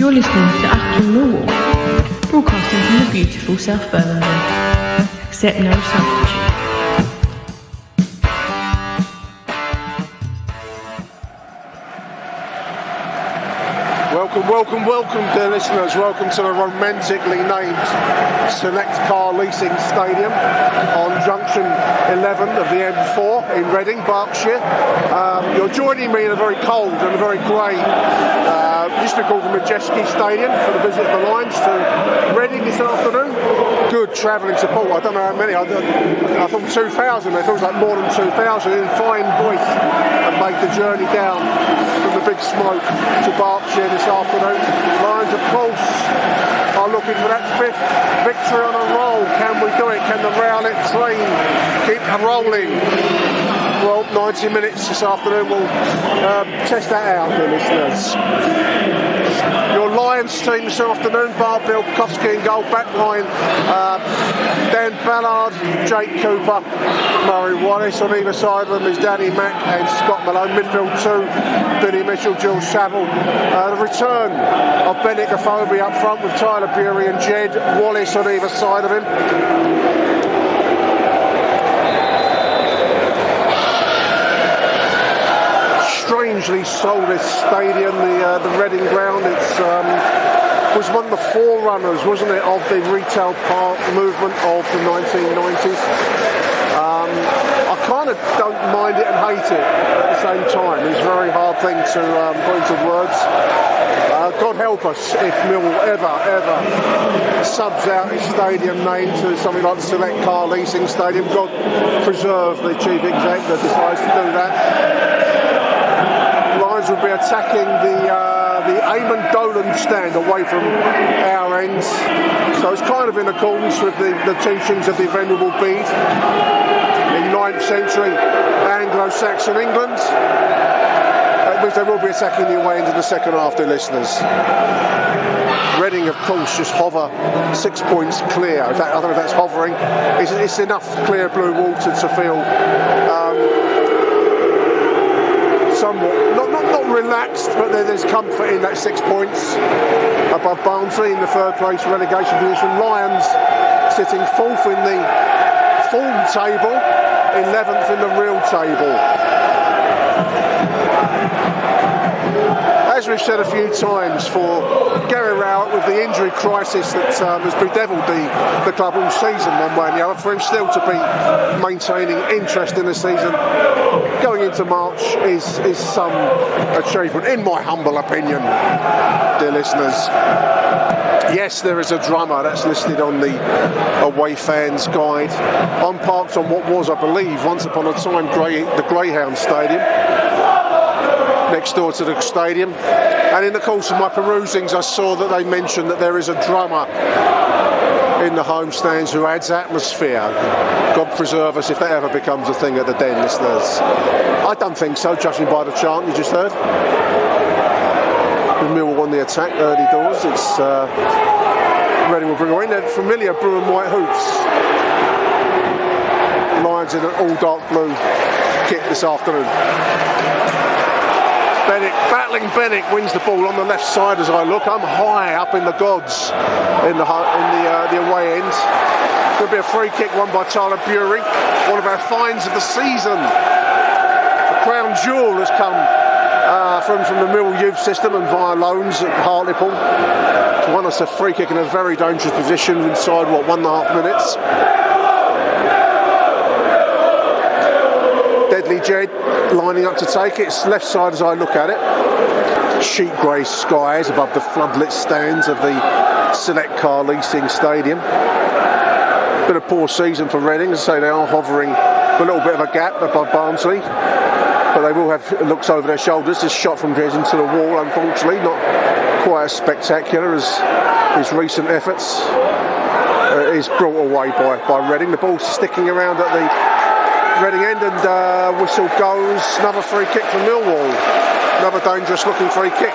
You're listening to Achtung Millwall, broadcasting from the beautiful South Birmingham. Accept no substitute. Welcome, dear listeners. Welcome to the romantically named Select Car Leasing Stadium on Junction 11 of the M4 in Reading, Berkshire. You're joining me in a very cold and a very grey, used to be called the Majeski Stadium, for the visit of the Lions to Reading this afternoon. Good travelling support. I don't know how many. I thought 2,000. It feels like more than 2,000 in fine voice, and made the journey down from the big smoke to Berkshire this afternoon. Lions, of course, are looking for that fifth victory on a roll. Can we do it? Can the Rowett train keep rolling? Well, 90 minutes this afternoon will test that out, dear listeners. Your Lions team this afternoon: Bill Kowski in goal, back line Dan Ballard, Jake Cooper, Murray Wallace. On either side of them is Danny Mack and Scott Malone. Midfield two, Billy Mitchell, Jules Saville. The return of Bennett Gafobi up front with Tyler Bury and Jed Wallace on either side of him. Strangely soulless stadium, the Reading ground. It's was one of the forerunners, wasn't it, of the retail park movement of the 1990s. I kind of don't mind it and hate it at the same time. It's a very hard thing to put into words. God help us if Millwall ever subs out his stadium name to something like the Select Car Leasing Stadium. God preserve the chief exec that decides to do that. Lions will be attacking the Eamon Dolan stand away from our ends, so it's kind of in accordance with the teachings of the Venerable Bede in 9th century Anglo-Saxon England, which they will be attacking the away end of the second half, dear listeners. Reading, of course, just hover 6 points clear. In fact, I don't know if that's hovering. It's enough clear blue water to feel somewhat not relaxed, but there's comfort in that 6 points above Barnsley in the third place relegation position. Lions sitting fourth in the form table, 11th in the real table. As we've said a few times, for Gary Rowett, with the injury crisis that has bedeviled the club all season one way and the other, for him still to be maintaining interest in the season going into March is some achievement, in my humble opinion, dear listeners. Yes, there is a drummer that's listed on the away fans guide. I'm parked on what was, I believe, once upon a time the Greyhound Stadium, next door to the stadium, and in the course of my perusings I saw that they mentioned that there is a drummer in the home stands who adds atmosphere. God preserve us if that ever becomes a thing at the Den, listeners. I don't think so, judging by the chant you just heard. With Millwall on the attack early doors, it's Reading will bring her in. They're familiar blue and white hoops. Lions in an all dark blue kit this afternoon. Battling Bennett wins the ball on the left side as I look. I'm high up in the gods in the away end. Could be a free kick won by Tyler Bury, one of our finds of the season. The crown jewel has come from the Millwall youth system and via loans at Hartlepool. It's won us a free kick in a very dangerous position inside 1.5 minutes. Deadly Jed lining up to take it. It's left side as I look at it. Sheet grey skies above the floodlit stands of the Select Car Leasing Stadium. Been a poor season for Reading. As I say, they are hovering with a little bit of a gap above Barnsley, but they will have looks over their shoulders. This shot from Jed into the wall, unfortunately, not quite as spectacular as his recent efforts. Is brought away by Reading. The ball's sticking around at the Reading end, and whistle goes. Another free kick from Millwall. Another dangerous looking free kick.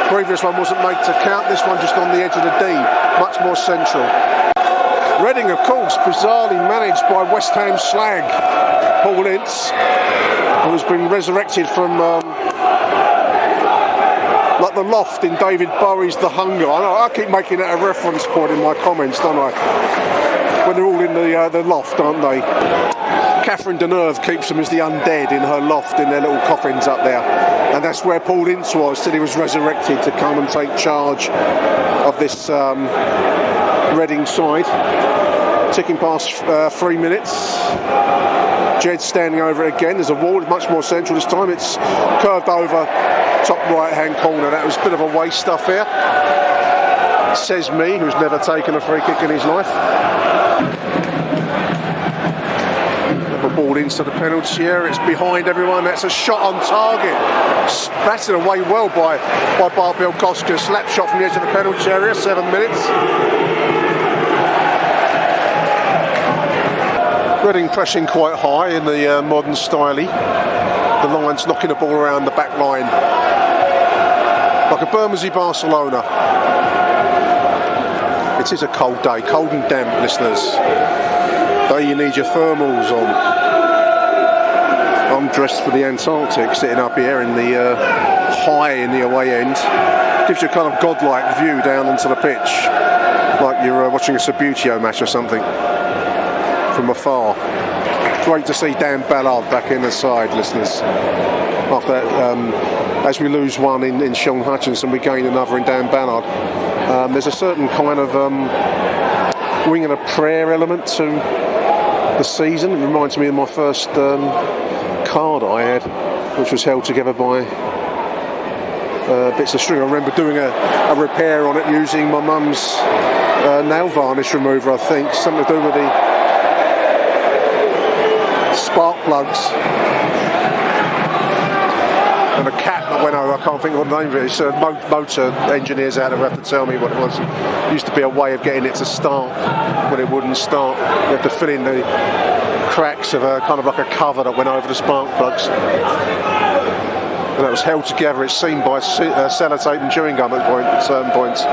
Previous one wasn't made to count. This one just on the edge of the D, much more central. Reading, of course, bizarrely managed by West Ham slag Paul Ince, who has been resurrected from like the loft in David Bowie's The Hunger. I keep making that a reference point in my comments, don't I? When they're all in the loft, aren't they? Catherine Deneuve keeps them as the undead in her loft in their little coffins up there. And that's where Paul Ince was till he was resurrected to come and take charge of this Reading side. Ticking past 3 minutes. Jed's standing over it again. There's a wall, much more central this time. It's curved over top right hand corner. That was a bit of a waste stuff here. Says me, who's never taken a free kick in his life. The ball into the penalty area. It's behind everyone. That's a shot on target. Batted away well by Bart Bielkowski. Slap shot from the edge of the penalty area. 7 minutes. Reading pressing quite high in the modern style. The Lions knocking the ball around the back line like a Bermondsey Barcelona. It is a cold day, cold and damp, listeners. Day you need your thermals on. I'm dressed for the Antarctic, sitting up here in the high in the away end. Gives you a kind of godlike view down onto the pitch, like you're watching a Subbuteo match or something from afar. Great to see Dan Ballard back in the side, listeners. After that, as we lose one in Sean Hutchinson, we gain another in Dan Ballard. There's a certain kind of wing and a prayer element to the season. It reminds me of my first car that I had, which was held together by bits of string. I remember doing a repair on it using my mum's nail varnish remover, I think. Something to do with the spark plugs and a cat that went over. I can't think of what the name of it is. Motor engineers out there have to tell me what it was. It used to be a way of getting it to start when it wouldn't start. You have to fill in the cracks of a kind of like a cover that went over the spark plugs, and that was held together, it's seen, by sellotape and chewing gum at certain points.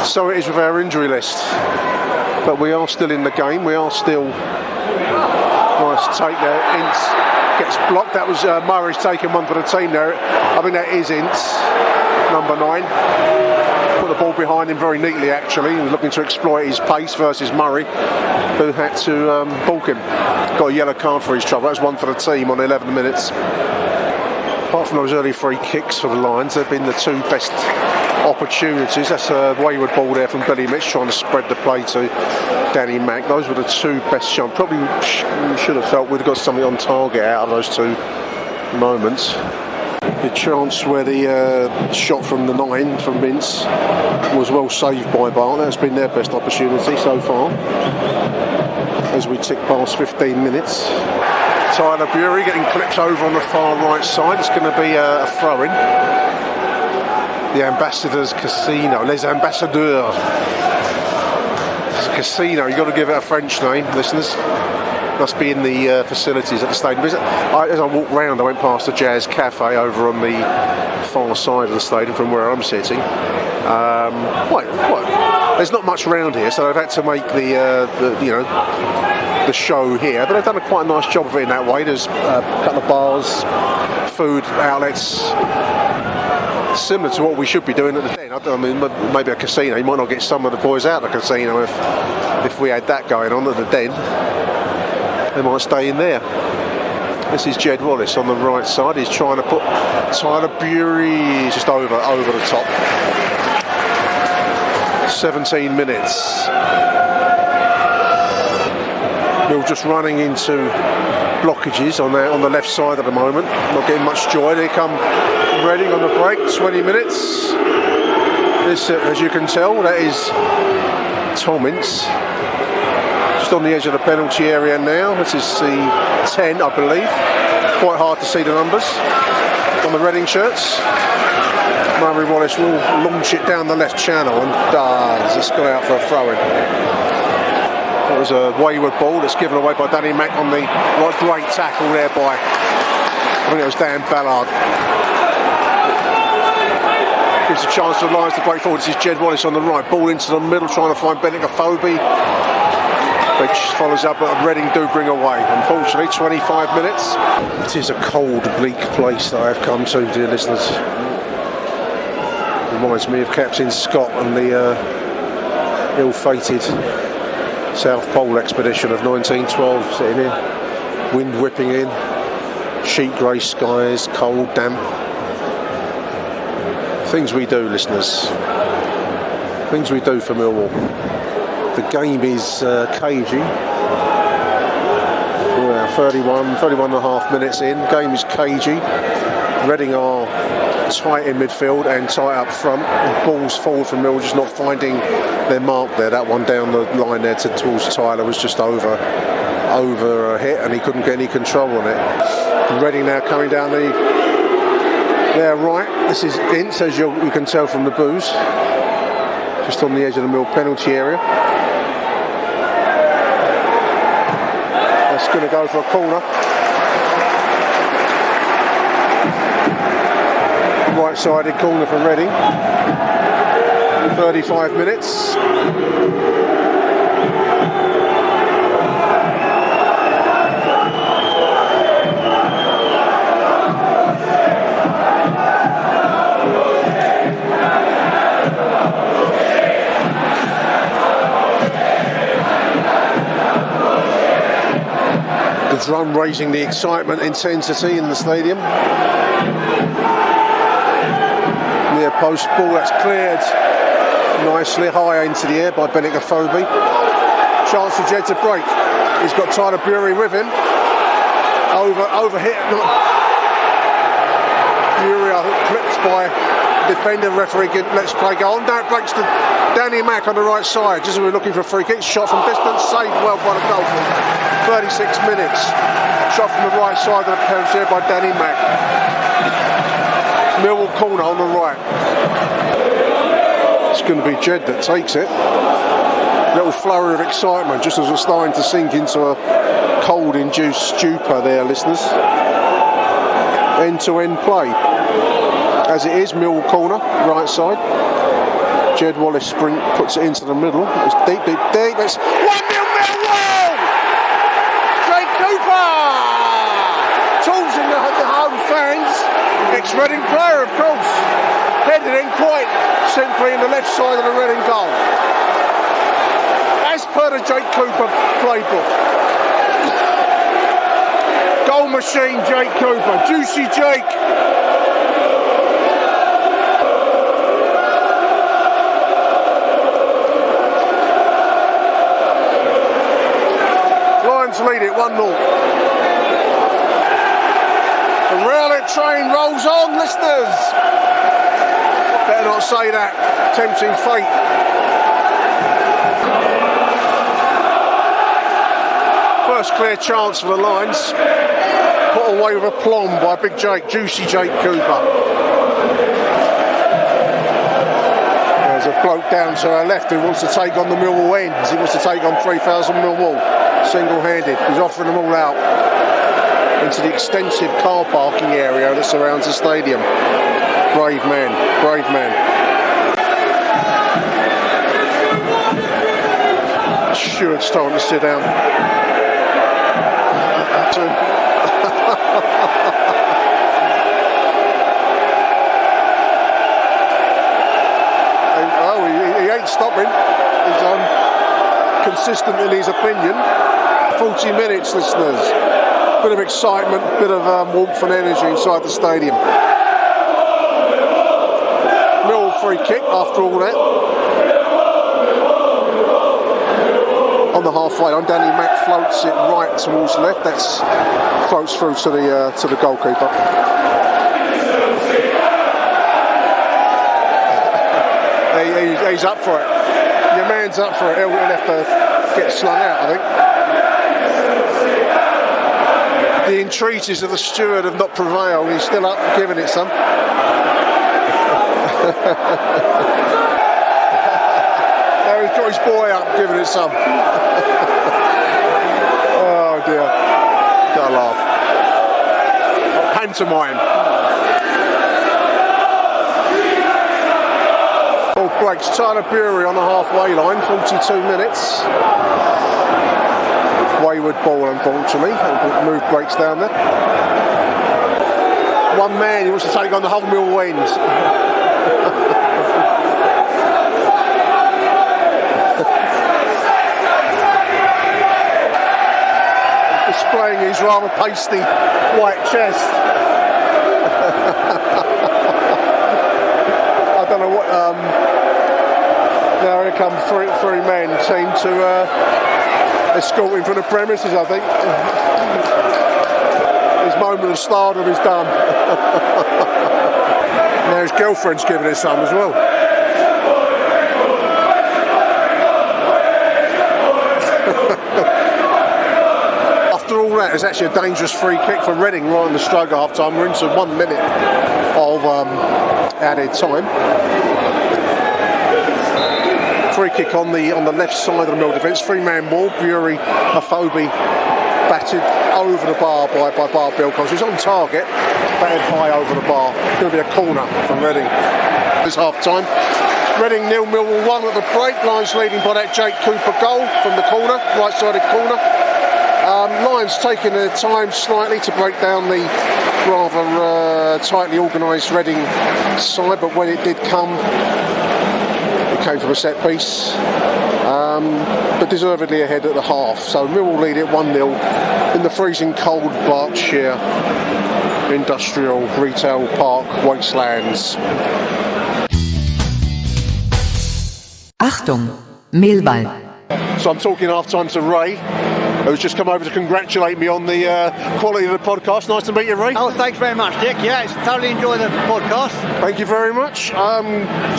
So it is with our injury list, but we are still in the game. We are still. Nice take there. Ince gets blocked. That was Murray's taken one for the team there. I think that is Ince, number 9. Put the ball behind him very neatly, actually. He was looking to exploit his pace versus Murray, who had to balk him. Got a yellow card for his trouble. That was one for the team on 11 minutes. Apart from those early free kicks for the Lions, they've been the two best opportunities. That's a wayward ball there from Billy Mitch, trying to spread the play to Danny Mack. Those were the two best shots. Probably should have felt we'd have got something on target out of those two moments. The chance where the shot from the 9 from Mintz was well saved by Bart. That's been their best opportunity so far as we tick past 15 minutes. Tyler Bury getting clipped over on the far right side. It's going to be a throw-in. The Ambassadors Casino, Les Ambassadeurs. It's a casino, you've got to give it a French name, listeners. Must be in the facilities at the stadium. As I walked round, I went past the Jazz Cafe over on the far side of the stadium from where I'm sitting. There's not much around here, so they've had to make the show here, but they've done quite a nice job of it in that way. There's a couple of bars, food outlets, similar to what we should be doing at the Den. I mean, maybe a casino. You might not get some of the boys out of the casino if we had that going on at the Den. They might stay in there. This is Jed Wallace on the right side. He's trying to put Tyler Bury just over the top. 17 minutes. We're just running into blockages on the left side at the moment. Not getting much joy. Here come Reading on the break. 20 minutes. This, as you can tell, that is Tom Ince. Just on the edge of the penalty area now. This is the 10, I believe. Quite hard to see the numbers on the Reading shirts. Murray Wallace will launch it down the left channel and does just go out for a throw-in. That was a wayward ball that's given away by Danny Mack on the right. Great tackle there by, I think it was Dan Ballard. Gives a chance to the Lions to break forward. This is Jed Wallace on the right. Ball into the middle, trying to find Benik Afobe. which follows up at Reading do bring away. Unfortunately, 25 minutes. It is a cold, bleak place that I have come to, dear listeners. Reminds me of Captain Scott and the ill-fated South Pole expedition of 1912, sitting here, wind whipping in, sheet grey skies, cold, damp. Things we do, listeners. Things we do for Millwall. The game is cagey. We're 31 and a half minutes in. Game is cagey. Reading are tight in midfield and tight up front. Balls forward from Millwall, just not finding their mark there. That one down the line there towards Tyler was just over a hit, and he couldn't get any control on it. Reading now coming down their right. This is Ince, as you can tell from the boos. Just on the edge of the Mill penalty area. That's going to go for a corner. Right-sided corner from Reading. 35 minutes. The drum raising the excitement, intensity in the stadium. Near post ball, that's cleared nicely high into the air by Bennett Afobe. Chance for Jed to break. He's got Tyler Bury with him. Overhit. Bury clipped by defender. Referee lets play go on. Now it breaks to Danny Mack on the right side. Just as we're looking for a free kick. Shot from distance, saved well by the goalkeeper. 36 minutes. Shot from the right side of the penalty area by Danny Mack. Millwall corner on the right. It's going to be Jed that takes it. Little flurry of excitement just as we're starting to sink into a cold-induced stupor there, listeners. End-to-end play. As it is, Millwall corner, right side. Jed Wallace sprint puts it into the middle. It's deep. It's 1-0 Millwall! Jake Cooper! Tools in the home fans. Ex-Reading player, of course. Headed in quite simply in the left side of the Reading goal. As per the Jake Cooper playbook. Goal machine, Jake Cooper. Juicy Jake. Lions lead it 1-0. The Rowett train rolls on, listeners. Better not say that. Tempting fate. First clear chance for the Lions. Put away with aplomb by Big Jake, Juicy Jake Cooper. There's a bloke down to our left who wants to take on the Millwall ends. He wants to take on 3,000 Millwall single-handed. He's offering them all out into the extensive car parking area that surrounds the stadium. Brave man, brave man. Stewart's time to sit down. He ain't stopping. He's consistent in his opinion. 40 minutes, listeners. Bit of excitement, bit of warmth and energy inside the stadium. Millwall free kick after all that. On the halfway line, Danny Mack floats it right towards the left. That's floats through to the goalkeeper. He's up for it. Your man's up for it. He'll have to get slung out, I think. The entreaties of the steward have not prevailed. He's still up, giving it some. Now he's got his boy up, giving it some. Oh dear. Gotta laugh. Pantomime. Ball breaks. Tyler Bury on the halfway line, 42 minutes. wayward ball, unfortunately. Move breaks down there. One man, he wants to take on the whole Millwall end. Displaying his rather pasty white chest. I don't know what. Now here come three men, team to escort him from the premises, I think. His moment of stardom is done. Now his girlfriend's giving it some as well. After all that, it's actually a dangerous free kick for Reading right in the stroke half time. We're into 1 minute of added time. Free kick on the left side of the Mill defence. 3-man wall. Bury Afobe batted over the bar by Bar Bilkos. He's on target, batted high over the bar. It's going to be a corner from Reading. This half time. Reading 0, Millwall 1 at the break. Lions leading by that Jake Cooper goal from the corner, right sided corner. Lions taking their time slightly to break down the rather tightly organised Reading side, but when it did come, it came from a set piece, but deservedly ahead at the half. So Millwall lead it 1-0 in the freezing cold Berkshire Industrial Retail Park wastelands. Achtung, Millwall. So I'm talking half time to Ray, who's just come over to congratulate me on the quality of the podcast. Nice to meet you, Ray. Oh, thanks very much, Dick. Yeah, it's thoroughly enjoyed the podcast. Thank you very much.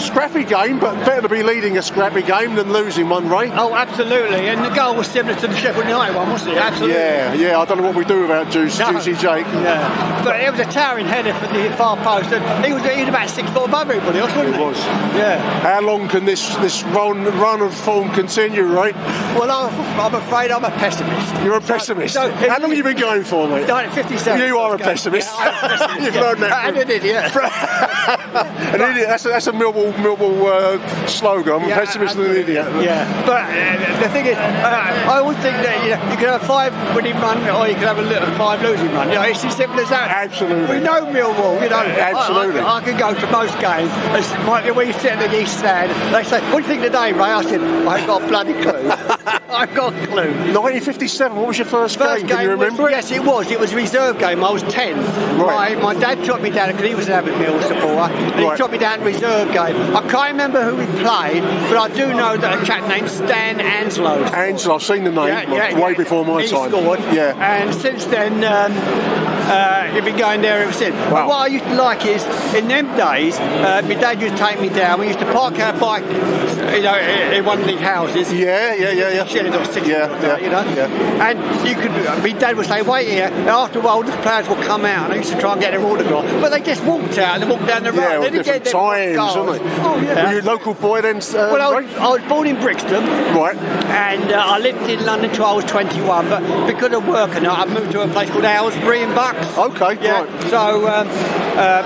Scrappy game, but better to be leading a scrappy game than losing one, Ray. Oh, absolutely. And the goal was similar to the Sheffield United one, wasn't it? Absolutely. Yeah. I don't know what we do about Juicy Jake. Yeah. But it was a towering header for the far post, and he was about 6 foot above everybody else, wasn't he? He was. Yeah. How long can this run of form continue, Ray? Well, I'm afraid I'm a pessimist. You're a pessimist. How long have you been going for, mate? 57. You are a pessimist. Yeah, I'm a pessimist. You've learned that. And an idiot. An idiot. That's a Millwall slogan. I'm a pessimist and an idiot. Yeah. But the thing is, I always think that you can have a 5 winning run, or you can have a 5 losing run. It's as simple as that. Absolutely. We know Millwall. Absolutely. I can go to most games. When you sit at the East Stand, they say, "What do you think today, Ray?" I said, "I ain't got a bloody clue." I've got a clue. 1957, what was your first game? Can you remember it? Yes, it was. It was a reserve game. I was 10. Right. My dad took me down, because he was an avid Millwall supporter, and he took me down to reserve game. I can't remember who we played, but I do know that a chap named Stan Anslow. Anslow, I've seen the name way before my time. He scored. Yeah. And since then, he'd been going there ever since. Wow. But what I used to like is, in them days, my dad used to take me down. We used to park our bike, in one of the houses. Yeah. Shed or 6 Yeah. And you could, my dad would say, "Wait here." And after a while, the players would come out, and I used to try and get their autograph. But they just walked out and walked down the road. Yeah, they didn't different get times, goals. weren't they? Oh, yeah. Were you a local boy then? Well, I was born in Brixton. Right. And I lived in London till I was 21, but because of work and I moved to a place called Aylesbury in Bucks. Okay, yeah. right. So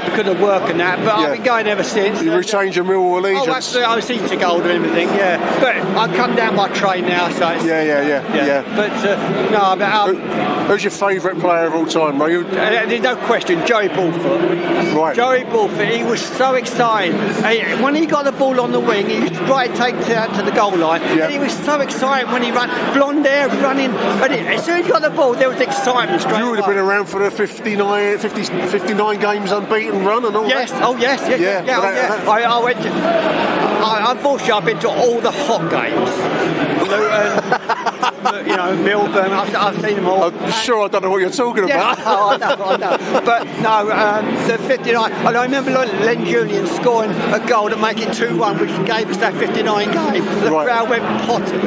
because of work and that, but I've been going ever since. You retained your Millwall allegiance. Oh, absolutely. I was season ticket and everything. Yeah, but I come down by train now, so it's, Yeah. But no, but who's your favourite player of all time, Ray? there's no question, Joey Bulford. Right. Joey Bulford, he was so excited. When he got the ball on the wing, he used to try to take it out to the goal line. Yeah. And he was so excited when he ran, blonde hair, running. And as soon as he got the ball, there was excitement straight away. You would have been around for the 59 games unbeaten run and all Yes, that? oh yes, Yeah. I went to, unfortunately I've been to all the hot games. Luton, Milburn, I've seen them all. I'm sure I don't know what you're talking about. I know. But no, the 59, and I remember Len Julian scoring a goal to make it 2-1, which gave us that 59 game. The crowd went potty.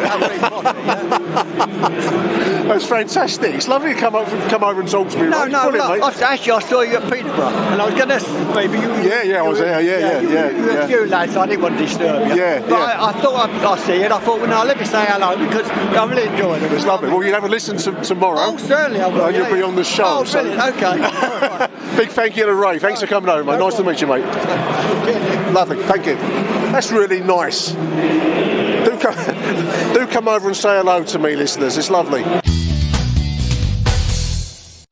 That's fantastic. It's lovely to come over and talk to me. No, Ray. actually I saw you at Peterborough, and I was going to, maybe you... Yeah, I was there, yeah. You were a few lads, so I didn't want to disturb you. Yeah. I thought I'd see it. I thought, well, no, let me say hello, because I'm really enjoying it. It's lovely. Well, you'll have a listen tomorrow. Oh, certainly I will. And you'll be on the show. Oh, brilliant, okay. Big thank you to Ray. Thanks for coming over, mate. Nice to meet you, mate. Lovely, thank you. That's really nice. Do come over and say hello to me, listeners. It's lovely.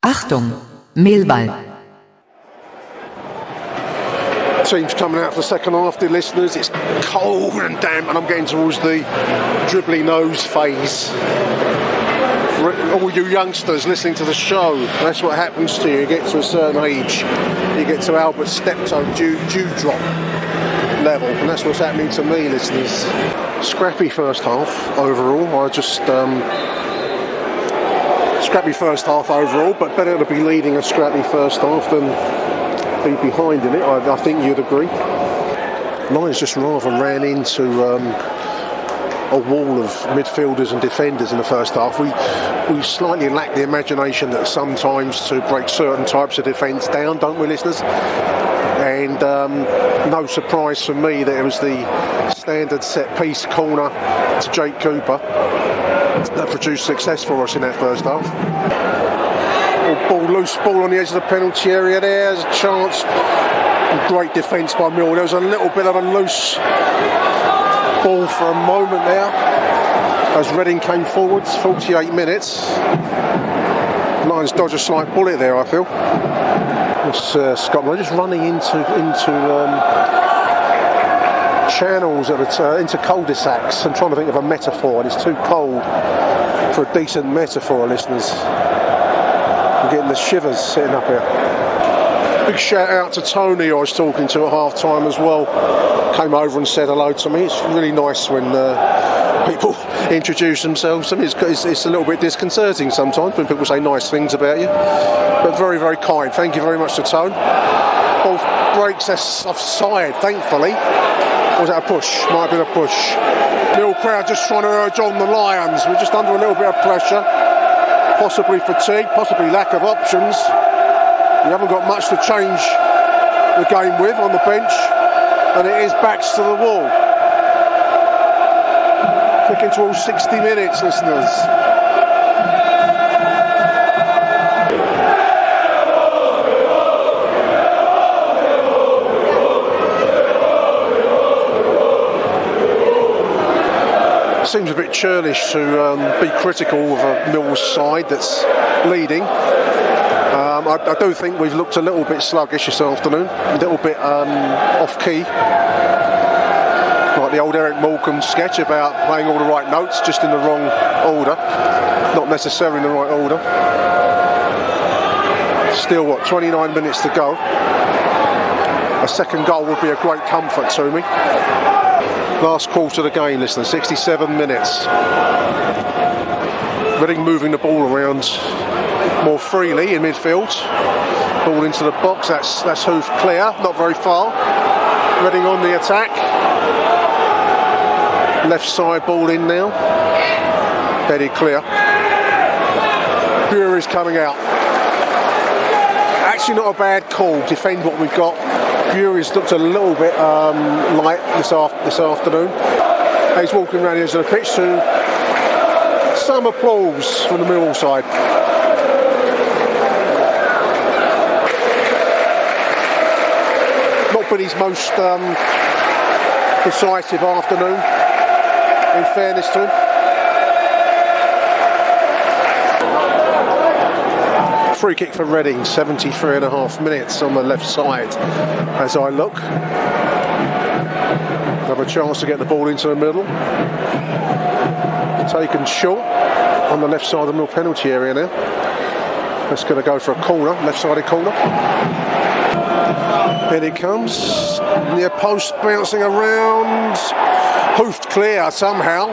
Achtung, Millwall. Team's coming out for the second half, dear listeners. It's cold and damp, and I'm getting towards the dribbly nose phase. All you youngsters listening to the show, that's what happens to you. You get to a certain age, you get to Albert Steptoe dewdrop level, and that's what's happening to me, listeners. Scrappy first half overall. Scrappy first half overall, but better to be leading a scrappy first half than be behind in it. I think you'd agree. Lions just rather ran into a wall of midfielders and defenders in the first half. We slightly lack the imagination that sometimes to break certain types of defence down, don't we, listeners? And no surprise for me that it was the standard set-piece corner to Jake Cooper that produced success for us in that first half. Loose ball on the edge of the penalty area there. There's a chance. Great defence by Millwall. There was a little bit of a loose ball for a moment there as Reading came forwards. 48 minutes. Lions dodge a slight bullet there, I feel. It's Scotland just running into channels into cul-de-sacs. I'm trying to think of a metaphor, and it's too cold for a decent metaphor, listeners. I'm getting the shivers sitting up here. Big shout out to Tony, I was talking to at half time as well. Came over and said hello to me. It's really nice when people introduce themselves to me. It's a little bit disconcerting sometimes when people say nice things about you, but very, very kind. Thank you very much to Tone. Ball breaks offside, thankfully. Or was that a push? Might have been a push. Mill crowd just trying to urge on the Lions. We're just under a little bit of pressure. Possibly fatigue, possibly lack of options. You haven't got much to change the game with on the bench, and it is backs to the wall. Clicking to all 60 minutes, listeners. Seems a bit churlish to be critical of a Millwall side that's leading. I do think we've looked a little bit sluggish this afternoon, a little bit off-key. Like the old Eric Morecambe sketch about playing all the right notes, just in the wrong order. Not necessarily in the right order. Still, 29 minutes to go. A second goal would be a great comfort to me. Last quarter of the game, listener, 67 minutes. Reading moving the ball around more freely in midfield. Ball into the box, that's hoof clear, not very far. Reading on the attack. Left side ball in now. Headed clear. Bury's coming out. Actually not a bad call, defend what we've got. Bury's looked a little bit light this afternoon. He's walking around the edge of the pitch to some applause from the Millwall side. Not been his most decisive afternoon, in fairness to him. Free kick for Reading, 73.5 minutes on the left side as I look. Have a chance to get the ball into the middle. Taken short on the left side of the middle penalty area now. That's going to go for a corner, left-sided corner. In it comes. Near post, bouncing around. Hoofed clear somehow.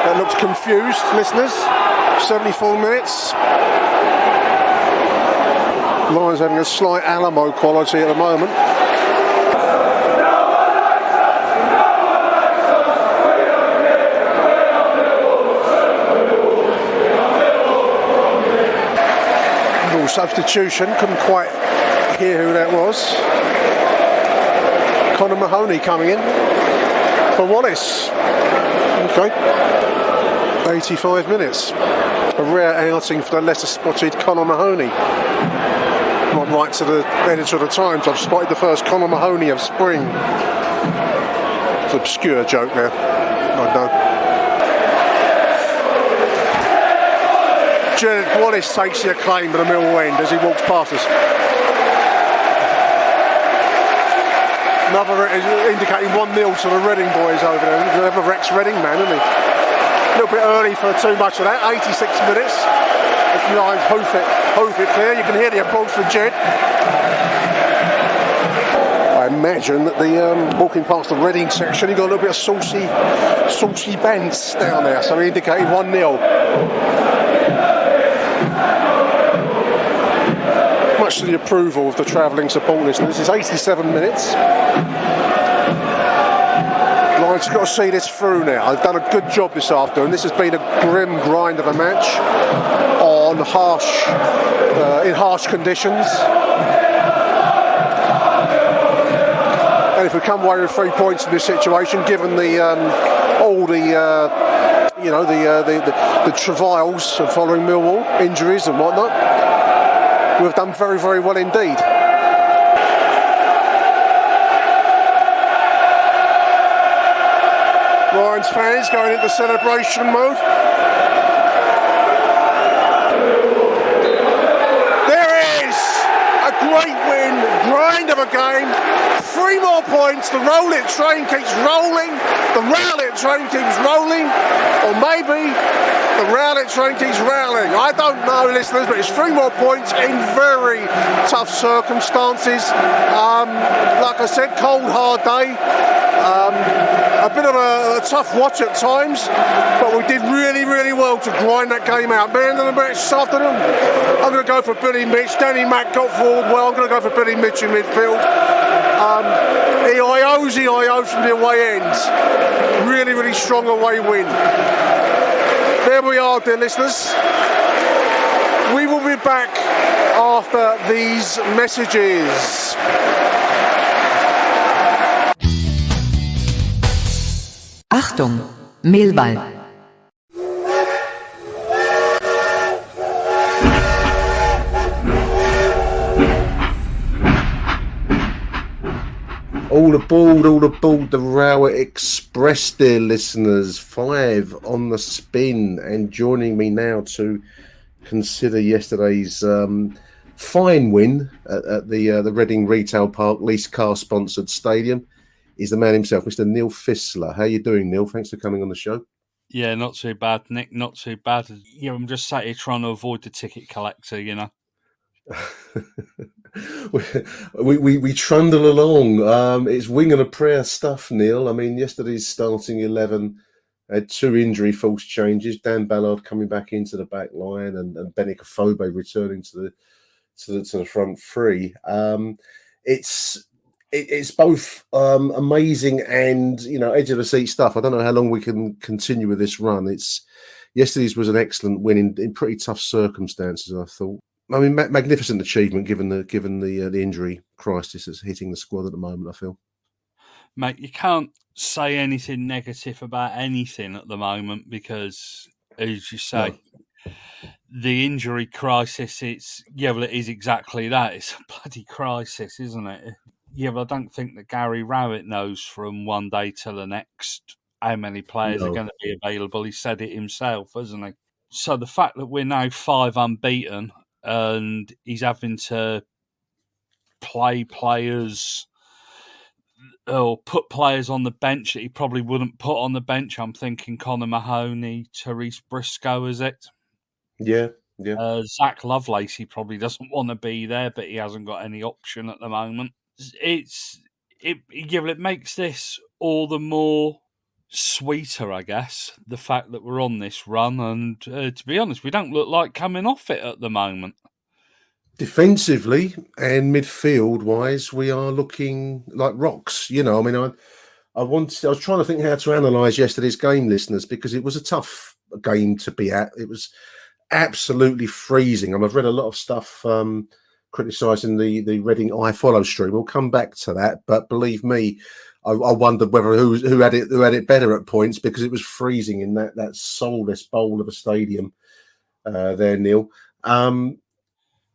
That looks confused, listeners. 74 minutes. Lions having a slight Alamo quality at the moment. Little substitution, couldn't quite hear who that was. Conor Mahoney coming in for Wallace. Okay. 85 minutes. A rare outing for the lesser-spotted Conor Mahoney. Not right to the editor of the Times. I've spotted the first Conor Mahoney of spring. It's an obscure joke there. I know. Jared Wallace takes the acclaim to the Millwall end as he walks past us. Another indicating 1-0 to the Reading boys over there. Another ex-Reading man, isn't he? A little bit early for too much of that. 86 minutes. If the Lions hoof it clear, you can hear the applause for Jed. I imagine that the walking past the Reading section, he got a little bit of saucy bands down there, so he indicated 1-0. Much to the approval of the travelling support listeners. This is 87 minutes. Lions have got to see this through now. They've done a good job this afternoon. This has been a grim grind of a match on in harsh conditions. And if we come away with 3 points in this situation, given all the travails of following Millwall, injuries and whatnot, we've done very, very well indeed. Lions fans going into celebration mode. There is a great win, grind of a game. 3 more points. The roll-it train keeps rolling. The rail-it train keeps rolling. Or maybe the rail-it train keeps railing. I don't know, listeners, but it's 3 more points in very tough circumstances. Like I said, cold, hard day. A bit of a tough watch at times, but we did really, really well to grind that game out. Man of the match this afternoon, I'm going to go for Billy Mitch. Danny Mack got forward well. I'm going to go for Billy Mitch in midfield. EIOs from the away ends. Really, really strong away win. There we are, dear listeners. We will be back after these messages. Achtung, Millwall. All aboard the Rowett Express, dear listeners. 5 on the spin, and joining me now to consider yesterday's fine win at the Reading Retail Park leased car sponsored stadium is the man himself, Mr. Neil Fissler. How you doing, Neil? Thanks for coming on the show. Yeah, not too bad, Nick. Not too bad. Yeah, I'm just sat here trying to avoid the ticket collector, you know. we trundle along. It's wing and a prayer stuff, Neil. I mean, yesterday's starting 11 had 2 injury force changes. Dan Ballard coming back into the back line, and Benik Afobe returning to the front 3. It's both amazing and, edge of the seat stuff. I don't know how long we can continue with this run. Yesterday's was an excellent win in pretty tough circumstances, I thought. I mean, magnificent achievement given the injury crisis that's hitting the squad at the moment, I feel. Mate, you can't say anything negative about anything at the moment because, as you say, the injury crisis, it is exactly that. It's a bloody crisis, isn't it? Yeah, but I don't think that Gary Rowett knows from one day to the next how many players are going to be available. He said it himself, hasn't he? So the fact that we're now 5 unbeaten and he's having to play players or put players on the bench that he probably wouldn't put on the bench. I'm thinking Connor Mahoney, Therese Briscoe, is it? Yeah. Zach Lovelace, he probably doesn't want to be there, but he hasn't got any option at the moment. It makes this all the more sweeter, I guess, the fact that we're on this run, and to be honest, we don't look like coming off it at the moment. Defensively and midfield wise, we are looking like rocks. I mean, I was trying to think how to analyse yesterday's game, listeners, because it was a tough game to be at. It was absolutely freezing, and I've read a lot of stuff criticising the Reading iFollow stream. We'll come back to that, but believe me, I wondered whether who had it better at points, because it was freezing in that soulless bowl of a stadium there, Neil.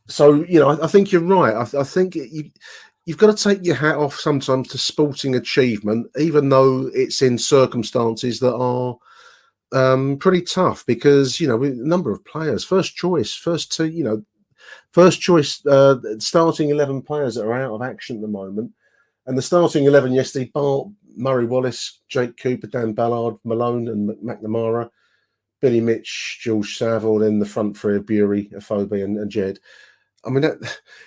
So I think you're right. I think you've got to take your hat off sometimes to sporting achievement, even though it's in circumstances that are pretty tough because, a number of players, first choice starting 11 players that are out of action at the moment. And the starting 11 yesterday: Bart, Murray Wallace, Jake Cooper, Dan Ballard, Malone and McNamara, Billy Mitch, George Saville, then the front three of Bury, Afobe and Jed. I mean,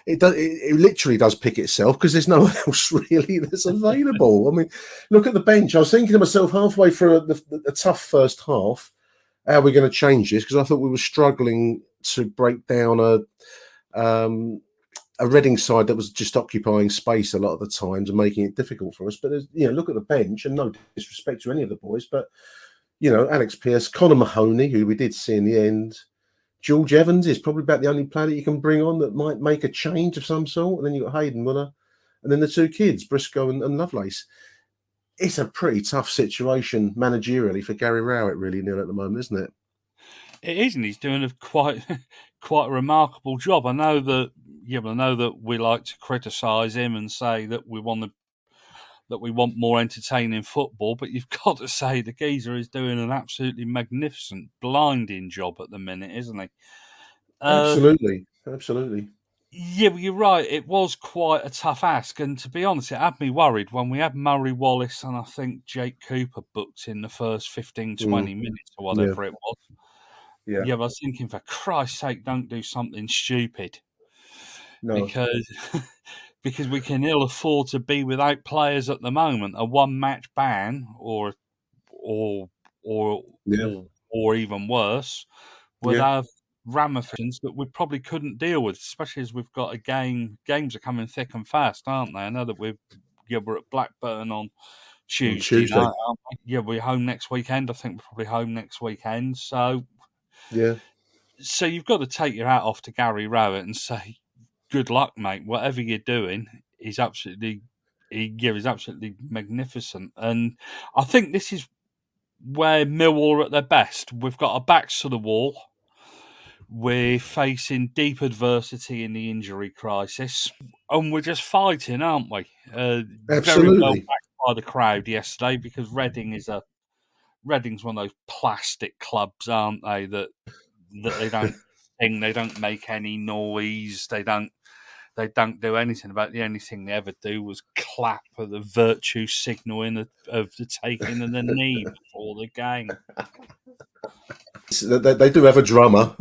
it literally does pick itself because there's no one else really that's available. I mean, look at the bench. I was thinking to myself halfway through a tough first half, how are we going to change this? Because I thought we were struggling to break down a Reading side that was just occupying space a lot of the times and making it difficult for us. But look at the bench, and no disrespect to any of the boys, but Alex Pearce, Connor Mahoney, who we did see in the end, George Evans is probably about the only player that you can bring on that might make a change of some sort. And then you've got Hayden Muller, and then the two kids, Briscoe and Lovelace. It's a pretty tough situation managerially for Gary Rowett, really, Neil, at the moment, isn't it? It is, and he's doing a quite a remarkable job. I know that we like to criticise him and say that we want more entertaining football, but you've got to say the geezer is doing an absolutely magnificent, blinding job at the minute, isn't he? Absolutely. Yeah, well, you're right. It was quite a tough ask, and to be honest, it had me worried when we had Murray Wallace and I think Jake Cooper booked in the first 15, 20 minutes or whatever it was. Yeah, but I was thinking, for Christ's sake, don't do something stupid. No. Because we can ill afford to be without players at the moment. A one-match ban, or even worse, would have ramifications that we probably couldn't deal with, especially as we've got a game. Games are coming thick and fast, aren't they? I know that we're at Blackburn on Tuesday night, aren't we? Yeah, we're home next weekend. I think we're probably home next weekend. So you've got to take your hat off to Gary Rowett and say, good luck, mate. Whatever you're doing is absolutely magnificent. And I think this is where Millwall are at their best. We've got our backs to the wall. We're facing deep adversity in the injury crisis, and we're just fighting, aren't we? Very well backed by the crowd yesterday, because Reading's one of those plastic clubs, aren't they? That they don't sing, they don't make any noise, they don't do anything about it. The only thing they ever do was clap at the virtue signalling of the taking of the knee before the game. They do have a drummer,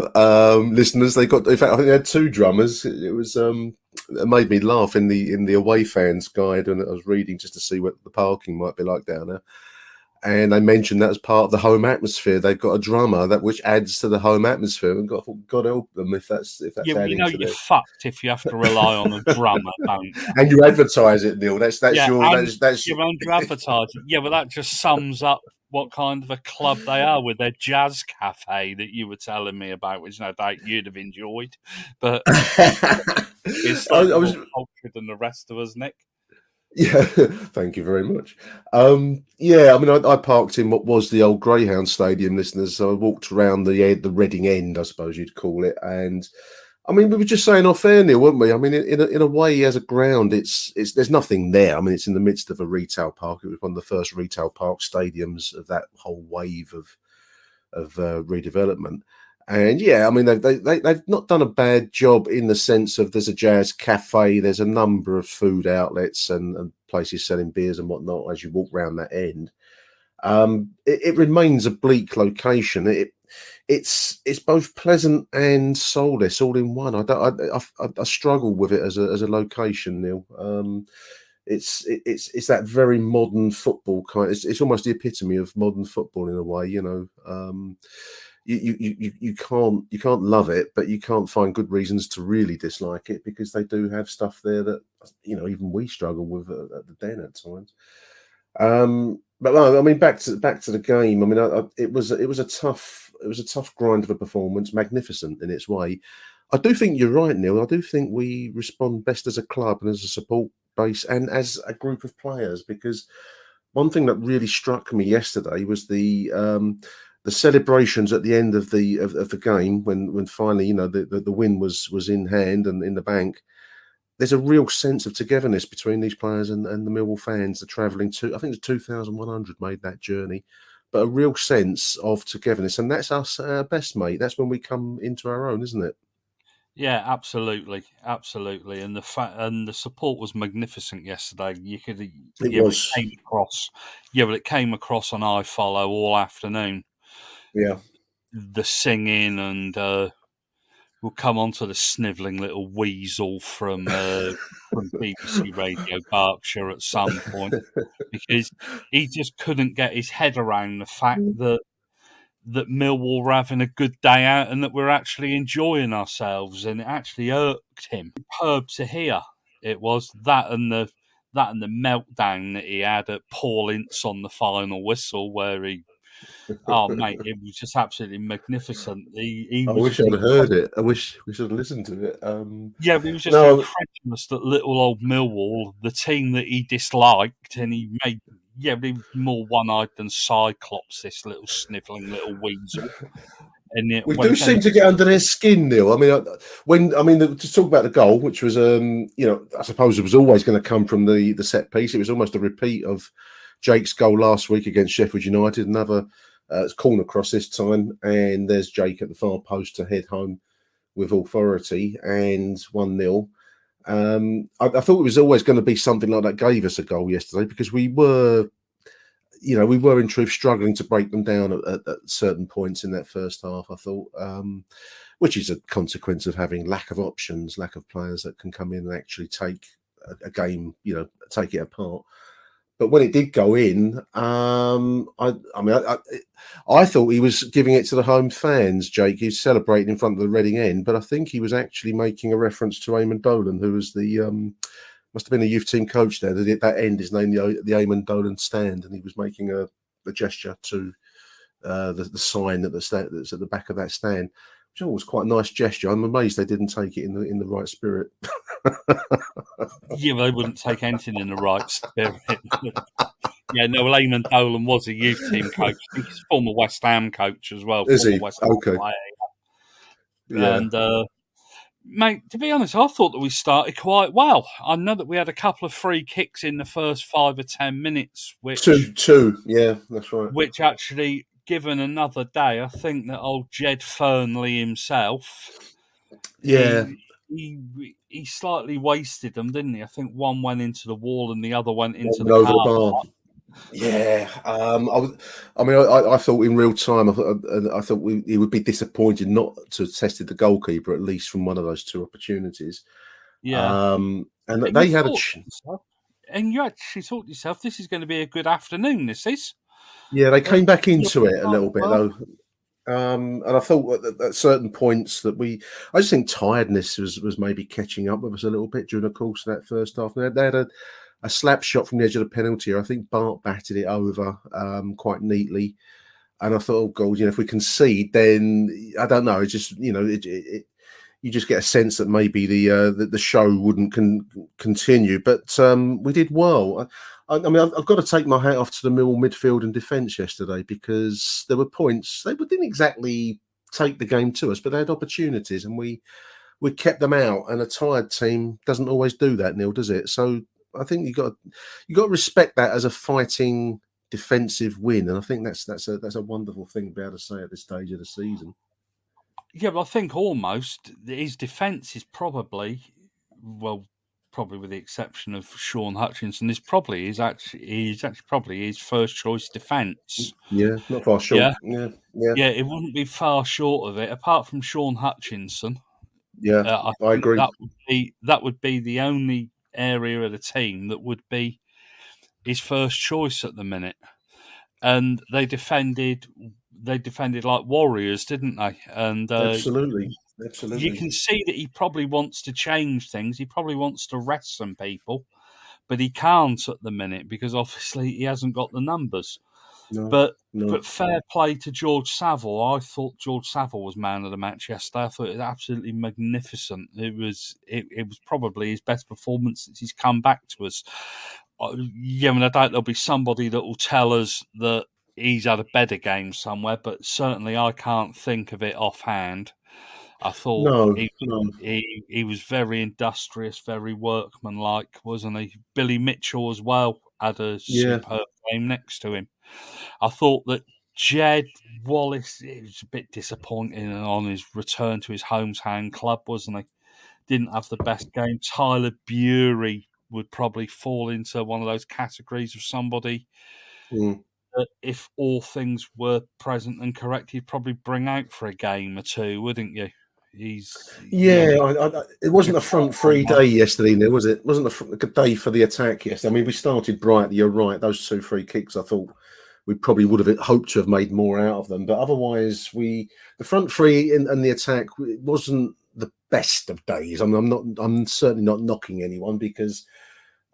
listeners. In fact, I think they had two drummers. It was it made me laugh in the away fans guide, and I was reading just to see what the parking might be like down there. And they mentioned that as part of the home atmosphere. They've got a drummer which adds to the home atmosphere. And God help them if that's adding to you're fucked if you have to rely on a drummer, don't you? And you advertise it, Neil. That's your advertising. Yeah, well, that just sums up what kind of a club they are with their jazz cafe that you were telling me about, which no doubt you'd have enjoyed. But it's more cultured than the rest of us, Nick. Yeah, thank you very much. I parked in what was the old Greyhound Stadium, listeners. So I walked around the Reading end, I suppose you'd call it. And I mean, we were just saying off air, Neil, weren't we? I mean, in a way, as a ground, there's nothing there. I mean, it's in the midst of a retail park. It was one of the first retail park stadiums of that whole wave of redevelopment. And I mean, they've not done a bad job in the sense of there's a jazz cafe, there's a number of food outlets and places selling beers and whatnot as you walk around that end. It remains a bleak location. It's both pleasant and soulless all in one. I struggle with it as a location, Neil. It's that very modern football kind. It's almost the epitome of modern football in a way, you know. You can't love it, but you can't find good reasons to really dislike it, because they do have stuff there that, you know, even we struggle with at the Den at times. But no, I mean, back to the game. I mean, it was a tough grind of a performance, magnificent in its way. I do think you're right, Neil. I do think we respond best as a club and as a support base and as a group of players, because one thing that really struck me yesterday was the celebrations at the end of the game when finally, you know, the win was in hand and in the bank. There's a real sense of togetherness between these players and the Millwall fans. The travelling I think it's 2,100 made that journey a real sense of togetherness, and that's us at our best, mate. That's when we come into our own, isn't it? Yeah, absolutely, and the support was magnificent yesterday. You could, It yeah, was. it came across on iFollow all afternoon. Yeah. The singing, and we'll come on to the snivelling little weasel from BBC Radio Berkshire at some point, because he just couldn't get his head around the fact that Millwall were having a good day out and that we're actually enjoying ourselves, and it actually irked him. Superb to hear. It was that and the meltdown that he had at Paul Ince on the final whistle, where he, oh mate, it was just absolutely magnificent. He I was wish just I'd heard it. I wish we should have listened to it. yeah, he was just No, incredulous that little old Millwall, the team that he disliked, and he made. Yeah, he was more one-eyed than Cyclops, this little snivelling little weasel. And we do seem to get under their skin, Neil. I mean, to talk about the goal, which was, I suppose it was always going to come from the set piece. It was almost a repeat of Jake's goal last week against Sheffield United. Another corner cross this time, and there's Jake at the far post to head home with authority, and 1-0. I thought it was always going to be something like that gave us a goal yesterday, because we were in truth struggling to break them down at certain points in that first half, I thought, which is a consequence of having lack of options, lack of players that can come in and actually take a game, take it apart. But when it did go in, I thought he was giving it to the home fans, Jake. He's celebrating in front of the Reading end, but I think he was actually making a reference to Eamon Dolan, who was the must have been a youth team coach there. That end is named the Eamon Dolan stand, and he was making a gesture to the sign that's at the back of that stand, which was quite a nice gesture. I'm amazed they didn't take it in the right spirit. Yeah, they wouldn't take anything in the right spirit. Yeah, no, Eamon Dolan was a youth team coach. I think he's a former West Ham coach as well. Is he? West Ham Okay. player. Yeah. And mate, to be honest, I thought that we started quite well. I know that we had a couple of free kicks in the first 5 or 10 minutes, which two. Yeah, that's right. Which actually, given another day, I think that old Jed Fernley himself, yeah, he slightly wasted them, didn't he? I think one went into the wall and the other went into over the bar. Yeah, I thought in real time, I thought he would be disappointed not to have tested the goalkeeper at least from one of those two opportunities. Yeah, and they had and you actually thought to yourself, this is going to be a good afternoon. This is. Yeah, they came back into it a little bit though. And I thought at certain points that I just think tiredness was maybe catching up with us a little bit during the course of that first half. They had a slap shot from the edge of the penalty area. I think Bart batted it over quite neatly. And I thought, oh God, if we concede, then I don't know. It's just, you just get a sense that maybe the show wouldn't continue. But we did well. I've got to take my hat off to the Millwall midfield and defence yesterday, because there were points they didn't exactly take the game to us, but they had opportunities and we kept them out. And a tired team doesn't always do that, Neil, does it? So I think you got to respect that as a fighting defensive win, and I think that's a wonderful thing to be able to say at this stage of the season. Yeah, but I think almost his defence is probably with the exception of Sean Hutchinson, is probably probably his first choice defence. Yeah, not far short. Yeah. It wouldn't be far short of it, apart from Sean Hutchinson. Yeah, I agree. That would be the only area of the team that would be his first choice at the minute. And they defended like warriors, didn't they? And absolutely. You can see that he probably wants to change things. He probably wants to rest some people, but he can't at the minute because obviously he hasn't got the numbers. No. But fair play to George Saville. I thought George Saville was man of the match yesterday. I thought it was absolutely magnificent. It was probably his best performance since he's come back to us. Yeah, I doubt there'll be somebody that will tell us that he's had a better game somewhere, but certainly I can't think of it offhand. I thought he was very industrious, very workmanlike, wasn't he? Billy Mitchell as well had a superb game next to him. I thought that Jed Wallace, it was a bit disappointing on his return to his hometown club, wasn't he? Didn't have the best game. Tyler Bury would probably fall into one of those categories of somebody that, if all things were present and correct, you'd probably bring out for a game or two, wouldn't you? It wasn't a front three day yesterday, Neil, was it? It wasn't a good day for the attack yesterday. I mean, we started bright. You're right. Those 2 free kicks, I thought we probably would have hoped to have made more out of them. But otherwise, the front three and the attack, it wasn't the best of days. I'm certainly not knocking anyone because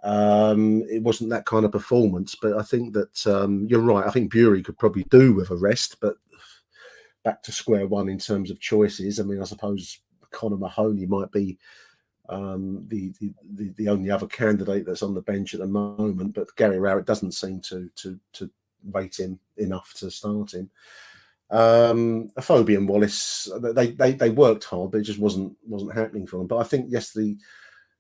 it wasn't that kind of performance. But I think that you're right. I think Bury could probably do with a rest, but back to square one in terms of choices. I mean, I suppose Conor Mahoney might be the only other candidate that's on the bench at the moment, but Gary Rowett doesn't seem to rate him enough to start him. Afobe and Wallace, they worked hard, but it just wasn't happening for them. But I think yesterday,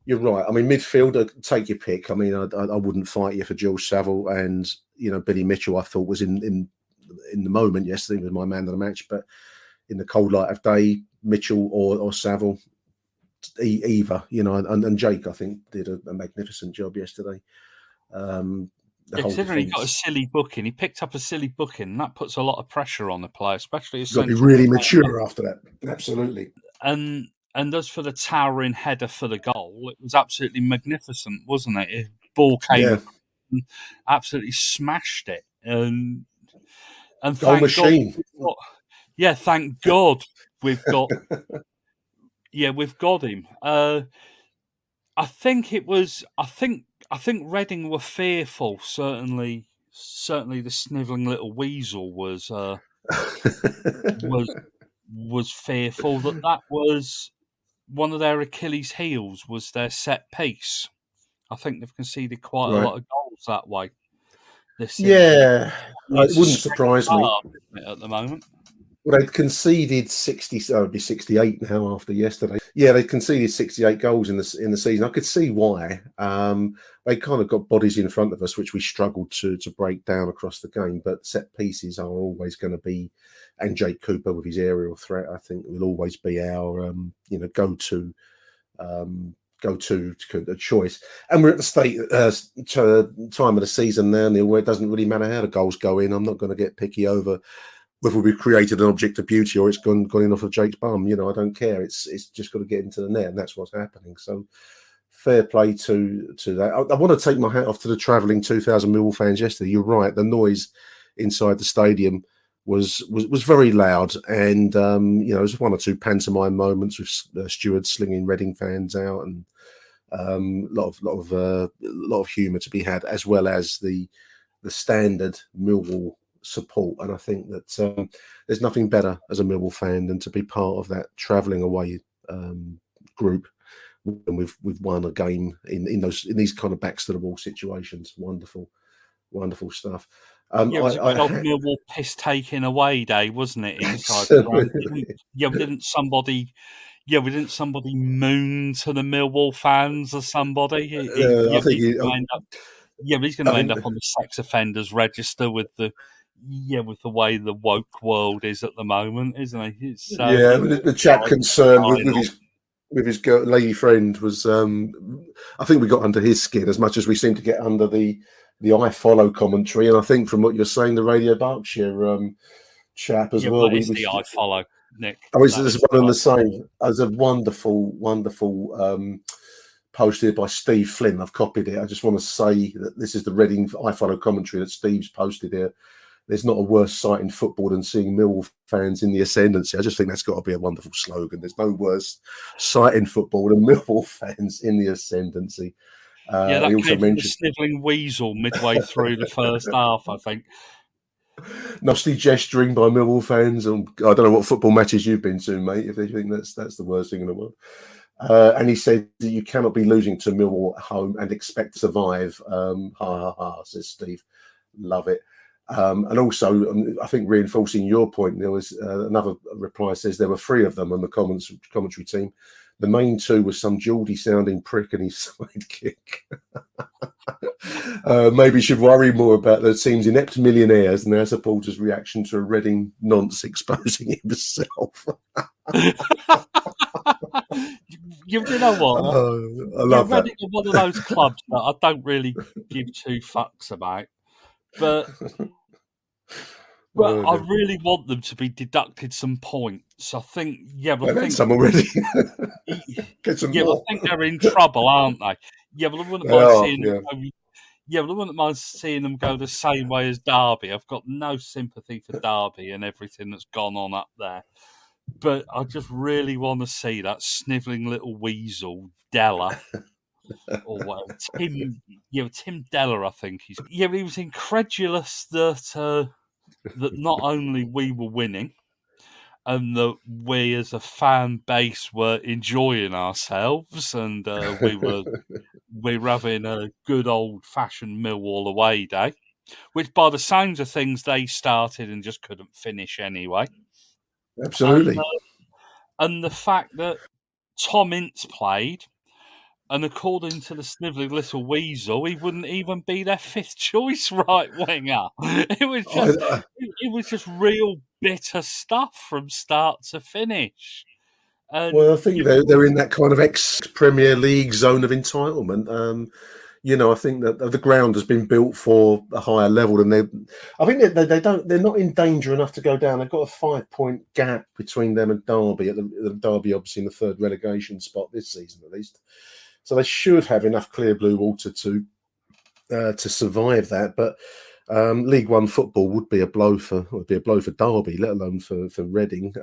you're right. I mean, midfielder, take your pick. I mean, I wouldn't fight you for George Saville, and Billy Mitchell. I thought was in the moment yesterday was my man of the match, but in the cold light of day, Mitchell or Saville, either, and Jake, I think, did a magnificent job yesterday. Considering he got a silly booking, he picked up a silly booking, and that puts a lot of pressure on the player, especially as got to be really mature after that. Absolutely. And as for the towering header for the goal, it was absolutely magnificent, wasn't it? His ball came and absolutely smashed it, and goal machine. Thank God we've got we've got him. I think Reading were fearful. Certainly the snivelling little weasel was fearful that was one of their Achilles' heels, was their set piece. I think they've conceded quite a lot of goals that way this season. Yeah, it wouldn't surprise me at the moment. Well, they'd conceded 60. So it'd be 68 now after yesterday. Yeah, they conceded 68 goals in the season. I could see why. They kind of got bodies in front of us, which we struggled to break down across the game. But set pieces are always going to be, and Jake Cooper with his aerial threat, I think, will always be our go-to choice. And we're at the time of the season now, Neil, where it doesn't really matter how the goals go in. I'm not going to get picky over whether we've created an object of beauty or it's gone in off of Jake's bum. I don't care. It's just got to get into the net, and that's what's happening. So fair play to that. I want to take my hat off to the travelling 2,000 Millwall fans yesterday. You're right. The noise inside the stadium was very loud, and there was one or two pantomime moments with stewards slinging Reading fans out, and a lot of humour to be had, as well as the standard Millwall support. And I think that there's nothing better as a Millwall fan than to be part of that travelling away group when we've won a game in these kind of backs to the wall situations. Wonderful stuff. It was a Millwall piss taking away day, wasn't it? Inside the ground. Didn't somebody moon to the Millwall fans or somebody? But he's going to end up on the sex offenders register with the way the woke world is at the moment, isn't he? The chap concerned with his lady friend was, I think we got under his skin as much as we seem to get under the I follow commentary. And I think from what you're saying, the Radio Berkshire chap as well. The I follow, Nick. Oh, it's one and the same. As a wonderful post here by Steve Flynn. I've copied it. I just want to say that this is the Reading I follow commentary that Steve's posted here. There's not a worse sight in football than seeing Millwall fans in the ascendancy. I just think that's got to be a wonderful slogan. There's no worse sight in football than Millwall fans in the ascendancy. That came from the snivelling weasel midway through the first half, I think. Nasty gesturing by Millwall fans. I don't know what football matches you've been to, mate, if they think that's the worst thing in the world. And he said that you cannot be losing to Millwall at home and expect to survive. Ha, ha, ha, says Steve. Love it. And also, I think reinforcing your point, there was another reply says there were three of them on the commentary team. The main two was some Geordie-sounding prick and his sidekick. Maybe should worry more about the team's inept millionaires and their supporters' reaction to a Reading nonce exposing himself. You know what? I love that. Reading are one of those clubs that I don't really give two fucks about, but I really want them to be deducted some points. I think, I've had some already. Get some more. I think they're in trouble, aren't they? Yeah, but I wouldn't mind seeing them go, I wouldn't mind seeing them go the same way as Derby. I've got no sympathy for Derby and everything that's gone on up there. But I just really want to see that snivelling little weasel, Della, or whatever. Tim Della, I think he's. Yeah, he was incredulous that not only we were winning and that we as a fan base were enjoying ourselves and we were having a good old-fashioned Millwall away day, which by the sounds of things they started and just couldn't finish anyway. Absolutely. And the fact that Tom Ince played, and according to the snivelling little weasel, he wouldn't even be their fifth choice right winger. It was just real bitter stuff from start to finish. And, well, I think they're in that kind of ex-Premier League zone of entitlement. I think that the ground has been built for a higher level than they're not in danger enough to go down. They've got a 5-point gap between them and Derby. Derby, obviously, in the third relegation spot this season, at least. So they should have enough clear blue water to survive that. But League One football would be a blow for Derby, let alone for Reading,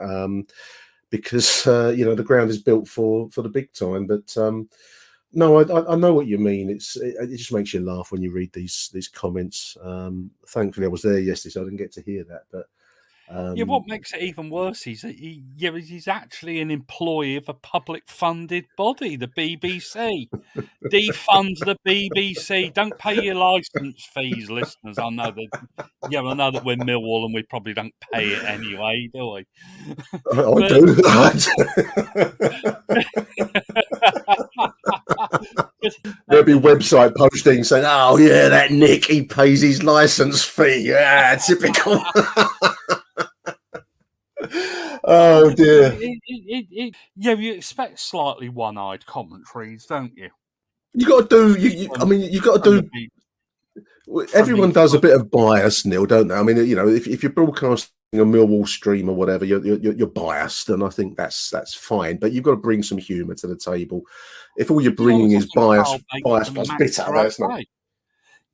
because the ground is built for the big time. But no, I know what you mean. It just makes you laugh when you read these comments. Thankfully, I was there yesterday, so I didn't get to hear that. But what makes it even worse is that he's actually an employee of a public-funded body, the BBC. Defund the BBC. Don't pay your licence fees, listeners. I know that we're Millwall and we probably don't pay it anyway, do we? I do that. There'll be website posting saying, "Oh yeah, that Nick, he pays his licence fee." Yeah, typical. Oh dear. You expect slightly one-eyed commentaries, don't you? You got to do. You got to do. Everyone does a bit of bias, Neil, don't they? I mean, if you're broadcasting a Millwall stream or whatever, you're biased, and I think that's fine. But you've got to bring some humour to the table. If all you're bringing is bias plus bitter, that's not.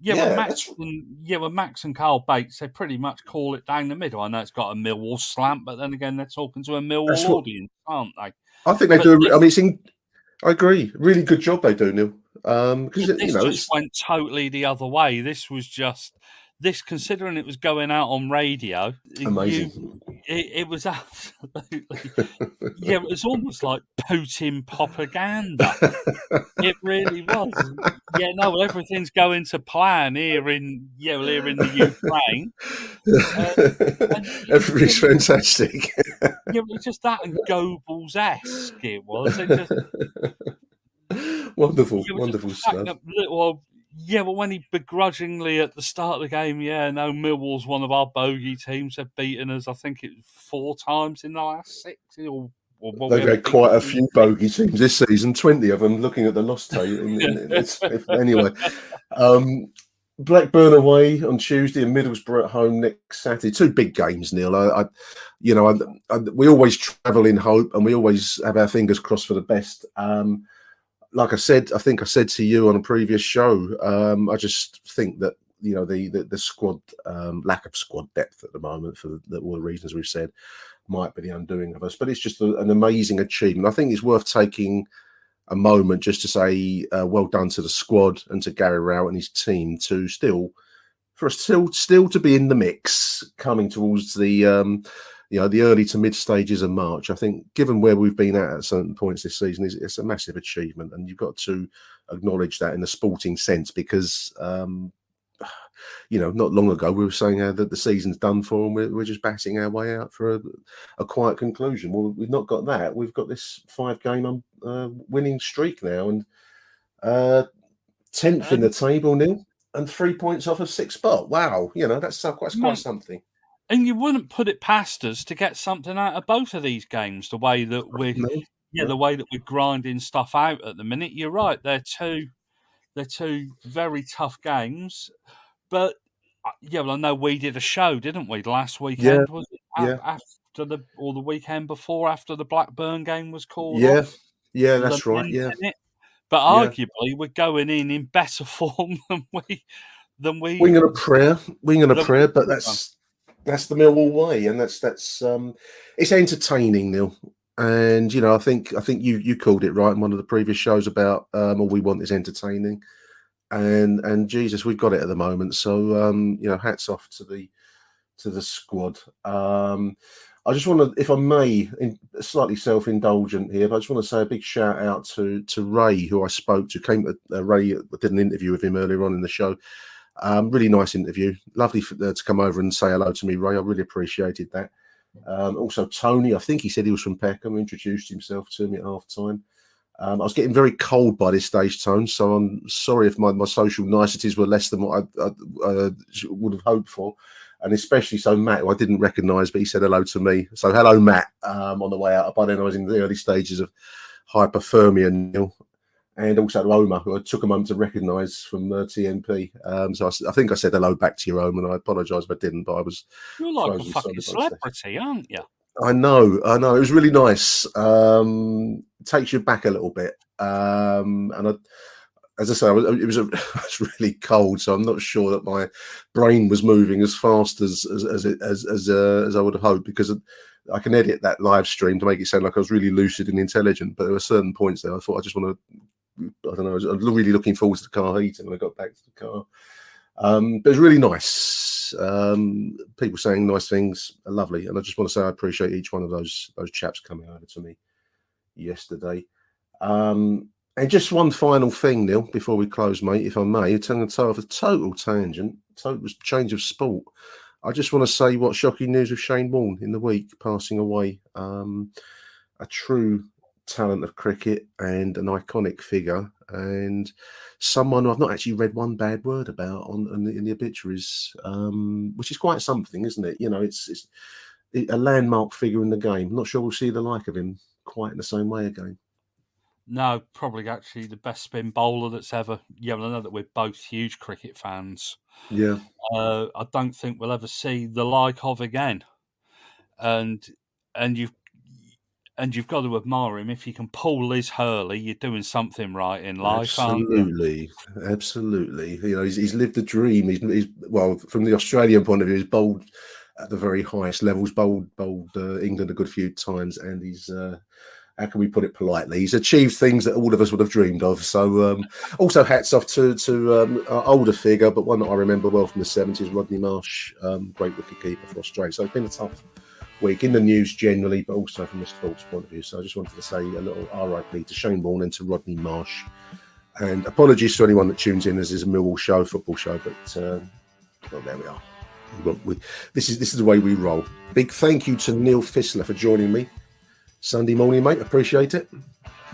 With Max and Carl Bates, they pretty much call it down the middle. I know it's got a Millwall slant, but then again, they're talking to a Millwall audience, aren't they? I think they do. I agree. Really good job they do, Neil. Because this went totally the other way. This was just considering it was going out on radio. Amazing. It was absolutely. It was almost like Putin propaganda. It really was. Everything's going to plan here in the Ukraine. Everything's fantastic. It was just that and Goebbels-esque. It was. Wonderful stuff. But when he begrudgingly at the start of the game, Millwall's one of our bogey teams. They've beaten us, I think it was 4 times in the last 6. They've had quite a few bogey teams this season, 20 of them, looking at the loss tape. Anyway, Blackburn away on Tuesday and Middlesbrough at home next Saturday. 2 big games, Neil. We always travel in hope and we always have our fingers crossed for the best. Like I said, I think I said to you on a previous show, I just think that the squad lack of squad depth at the moment for all the reasons we've said might be the undoing of us. But it's just an amazing achievement. I think it's worth taking a moment just to say well done to the squad and to Gary Rowett and his team to still to be in the mix coming towards the the early to mid stages of March. I think, given where we've been at certain points this season, it's a massive achievement, and you've got to acknowledge that in the sporting sense because not long ago we were saying that the season's done for and we're just batting our way out for a quiet conclusion. Well, we've not got that. We've got this 5-game winning streak now, and 10th in the table, Neil, and 3 points off a 6th spot. Wow, that's quite something. And you wouldn't put it past us to get something out of both of these games. The way that the way that we're grinding stuff out at the minute. You're right. They're two very tough games. But I know we did a show, didn't we, last weekend? Yeah. Was it after the weekend before, after the Blackburn game was called off? Off? Yeah, that's right. Yeah. But arguably, we're going in better form than we. Wing and a prayer, but that's the Millwall way, and that's it's entertaining, Neil. And I think you called it right in one of the previous shows about all we want is entertaining, and Jesus, we've got it at the moment. So hats off to the squad. I just want to, if I may, slightly self-indulgent here, but I just want to say a big shout out to Ray, who I spoke to. Ray, I did an interview with him earlier on in the show. Really nice interview. Lovely to come over and say hello to me, Ray. I really appreciated that. Also, Tony, I think he said he was from Peckham, introduced himself to me at half time. I was getting very cold by this stage, Tone, so I'm sorry if my social niceties were less than what I would have hoped for. And especially so Matt, who I didn't recognise, but he said hello to me. So hello, Matt, on the way out. By then I was in the early stages of hypothermia, Neil. And also to Omar, who I took a moment to recognise from TNP. So I think I said hello back to you, Omar, and I apologise if I didn't, but I was... You're like a fucking celebrity, aren't you? I know. It was really nice. Takes you back a little bit. As I say, it was really cold, so I'm not sure that my brain was moving as fast as I would have hoped, because I can edit that live stream to make it sound like I was really lucid and intelligent. But there were certain points there I thought I just want to, I don't know, I was really looking forward to the car heating when I got back to the car. But it was really nice. People saying nice things are lovely, and I just want to say I appreciate each one of those chaps coming over to me yesterday. And just one final thing, Neil, before we close, mate, if I may, turning the tail off a total tangent, total change of sport. I just want to say what shocking news with Shane Warne in the week, passing away. A true talent of cricket and an iconic figure, and someone who I've not actually read one bad word about in the obituaries, which is quite something, isn't it? It's a landmark figure in the game. I'm not sure we'll see the like of him quite in the same way again. No, probably actually the best spin bowler that's ever. I know that we're both huge cricket fans. Yeah. I don't think we'll ever see the like of again. And you've got to admire him. If you can pull Liz Hurley, you're doing something right in life. Absolutely. He's lived the dream. He's well, from the Australian point of view, he's bowled at the very highest levels. Bowled England a good few times, and he's. How can we put it politely? He's achieved things that all of us would have dreamed of. So also hats off to our older figure, but one that I remember well from the 70s, Rodney Marsh, great wicketkeeper for Australia. So it's been a tough week in the news generally, but also from a sports point of view. So I just wanted to say a little RIP to Shane Warne and to Rodney Marsh. And apologies to anyone that tunes in. This is a Millwall show, football show, but well, there we are. This is the way we roll. Big thank you to Neil Fissler for joining me Sunday morning, mate. Appreciate it.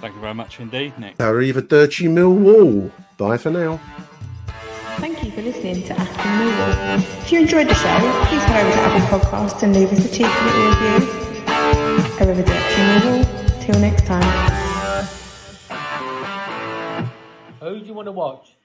Thank you very much indeed, Nick. Arrivederci Millwall. Bye for now. Thank you for listening to Achtung Millwall. If you enjoyed the show, please head over to Apple Podcasts and leave us a cheeky little review. Arrivederci Millwall. Till next time. Who do you want to watch?